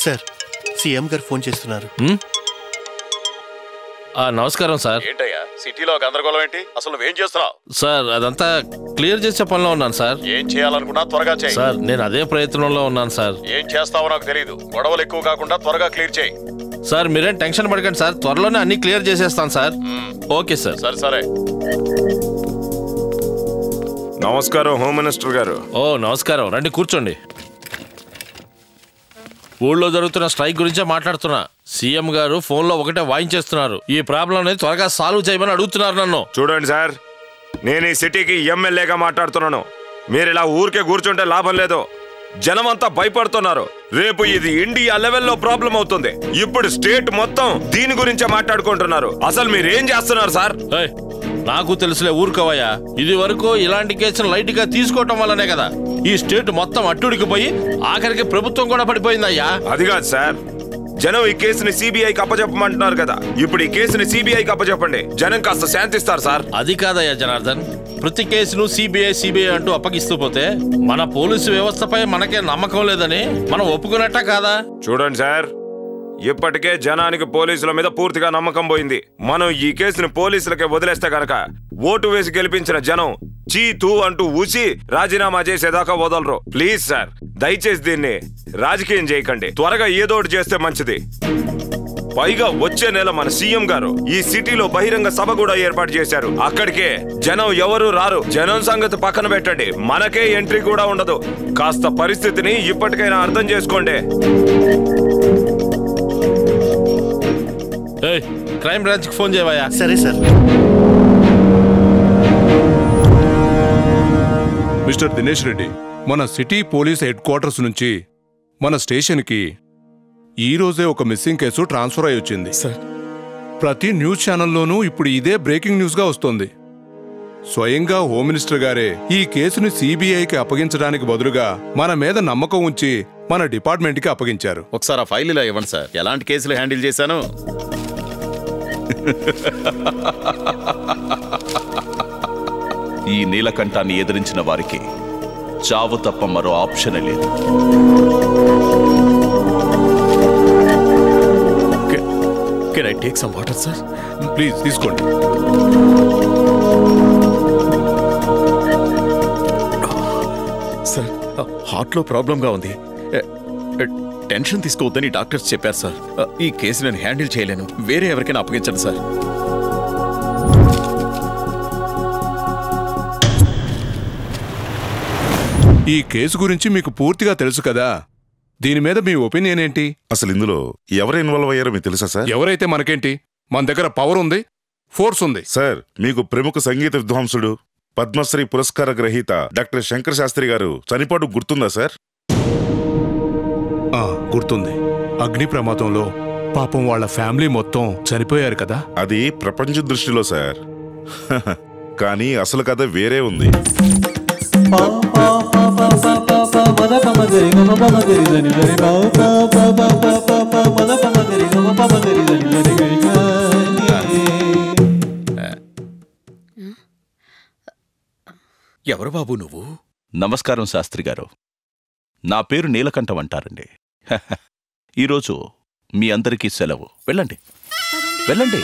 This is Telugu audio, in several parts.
సార్ సీఎం గారు ఫోన్ చేస్తున్నారు. నమస్కారం సార్. ఏంటయ్యా సిటీలో గందరగోళం ఏంటి? అసలు నువ్వేం చేస్తున్నావు? సార్ అదంతా క్లియర్ చేసే పనిలో ఉన్నాను సార్. ఏం చేయాలనుకున్నా త్వరగా చేయి. సార్ నేను అదే ప్రయత్నంలో ఉన్నాను సార్. ఏం చేస్తావో నాకు తెలియదు. గొడవలు ఎక్కువ కాకుండా త్వరగా క్లియర్ చేయి. సార్ మీరేం టెన్షన్ పడకండి సార్, త్వరలోనే అన్ని క్లియర్ చేసేస్తాను సార్. Okay sir. సరే సరే. నమస్కారం హోమ్ మినిస్టర్ గారు. ఓ నమస్కారం, రండి కూర్చోండి. ఊళ్ళో జరుగుతున్న స్ట్రైక్ గురించే మాట్లాడుతున్నా. సీఎం గారు ఫోన్లో ఒకటే వాయించేస్తున్నారు. ఈ ప్రాబ్లం అనేది త్వరగా సాల్వ్ చేయమని అడుగుతున్నారు నన్ను. చూడండి సార్, నేను ఈ సిటీకి ఎమ్మెల్యేగా మాట్లాడుతున్నాను. మీరు ఇలా ఊరికే కూర్చుంటే లాభం లేదు. జనం అంతా భయపడుతున్నారు. రేపు ఇది ఇండియా లెవెల్లో ప్రాబ్లం అవుతుంది. ఇప్పుడు స్టేట్ మొత్తం దీని గురించే మాట్లాడుకుంటున్నారు. అసలు మీరేం చేస్తున్నారు సార్? నాకు తెలుసులే, ఊరుకోవయ్యా. ఇది వరకు ఇలాంటి కేసులు లైట్ గా తీసుకోవటం వల్లనే కదా ఈ స్టేట్ మొత్తం అట్టుడికి పోయి ఆఖరికి ప్రభుత్వం కూడా పడిపోయిందయ్యా. అది కాదు సార్, జనం ఈ కేసుని సిబిఐకి అప్పచెప్పమంటున్నారు కదా. ఇప్పుడు ఈ కేసుని సిబిఐకి అప్పచెప్పండి, జనం కాస్త శాంతిస్తారు సార్. అది కాదయ్యా జనార్దన్, ప్రతి కేసును సిబిఐ అంటూ అప్పగిస్తూ పోతే మన పోలీసు వ్యవస్థపై మనకే నమ్మకం లేదని మనం ఒప్పుకున్నట్ట కాదా? చూడండి సార్, ఇప్పటికే జనానికి పోలీసుల మీద పూర్తిగా నమ్మకం పోయింది. మనం ఈ కేసుని పోలీసులకే వదిలేస్తే గనక ఓటు వేసి గెలిపించిన జనం చీతూ అంటూ ఊసి రాజీనామా చేసేదాకా వదలరు. ప్లీజ్ సార్, దయచేసి దీన్ని రాజకీయం చేయకండి. త్వరగా ఏదోటి చేస్తే మంచిది. పైగా వచ్చే నెల మన సీఎం గారు ఈ సిటీలో బహిరంగ సభ కూడా ఏర్పాటు చేశారు. అక్కడికే జనం ఎవరు రారు. జనం సంగతి పక్కన పెట్టండి, మనకే ఎంట్రీ కూడా ఉండదు. కాస్త పరిస్థితిని ఇప్పటికైనా అర్థం చేసుకోండి. క్రైమ్ బ్రాంచ్ కి ఫోన్ చేయవయ్యా. సరే సార్. మిస్టర్ దినేష్ రెడ్డి, మన సిటీ పోలీస్ హెడ్ క్వార్టర్స్ నుంచి మన స్టేషన్కి ఈ రోజే ఒక మిస్సింగ్ కేసు ట్రాన్స్ఫర్ అయి వచ్చింది సార్. ప్రతి న్యూస్ ఛానల్లోనూ ఇప్పుడు ఇదే బ్రేకింగ్ న్యూస్గా వస్తోంది. స్వయంగా హోమ్ మినిస్టర్ గారే ఈ కేసుని సిబిఐకి అప్పగించడానికి బదులుగా మన మీద నమ్మకం ఉంచి మన డిపార్ట్మెంట్కి అప్పగించారు. ఒకసారి ఆ ఫైల్ ఇలా ఇవ్వండి సార్. ఎలాంటి కేసులు హ్యాండిల్ చేశాను? ఈ నీలకంఠాన్ని ఎదిరించిన వారికి చావు తప్ప మరో ఆప్షన్ లేదు. Can I take some water, sir? Please తీసుకోండి. సార్, హార్ట్లో ప్రాబ్లంగా ఉంది. టెన్షన్ తీసుకోవద్దని డాక్టర్స్ చెప్పారు సార్. ఈ కేసు నేను హ్యాండిల్ చేయలేను. వేరే ఎవరికైనా అప్పగించండి సార్. ఈ కేసు గురించి మీకు పూర్తిగా తెలుసు కదా, దీని మీద మీ ఒపీనియన్ ఏంటి? అసలు ఇందులో ఎవరు ఇన్వాల్వ్ అయ్యారో మీకు తెలుసా సార్? ఎవరైతే మనకేంటి, మన దగ్గర పవర్ ఉంది, ఫోర్స్ ఉంది. సార్, మీకు ప్రముఖ సంగీత విద్వాంసుడు పద్మశ్రీ పురస్కార గ్రహీత డాక్టర్ శంకర్ శాస్త్రి గారు చనిపోవడం గుర్తుందా సార్? గుర్తుంది. అగ్ని ప్రమాదంలో పాపం వాళ్ళ ఫ్యామిలీ మొత్తం చనిపోయారు కదా. అది ప్రపంచ దృష్టిలో సార్. కానీ అసలు కథ వేరే ఉంది. ఎవరు బాబు నువ్వు? నమస్కారం శాస్త్రి గారు, నా పేరు నీలకంఠం అంటారండి. ఈరోజు మీ అందరికీ సెలవు. వెళ్ళండి వెళ్ళండి.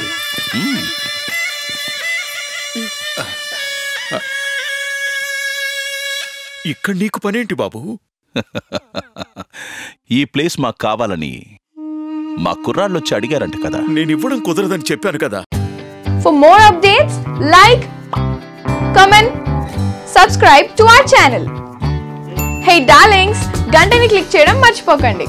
ఇక్కడ నీకు పనేంటి బాబు? ఈ ప్లేస్ మాకు కావాలని మా కుర్రాళ్ళొచ్చి అడిగారంట కదా. నేను ఇవ్వడం కుదరదని చెప్పాను కదా. For more updates, like, comment, subscribe to our channel. Hey darlings, గంటని click చేయడం మర్చిపోకండి.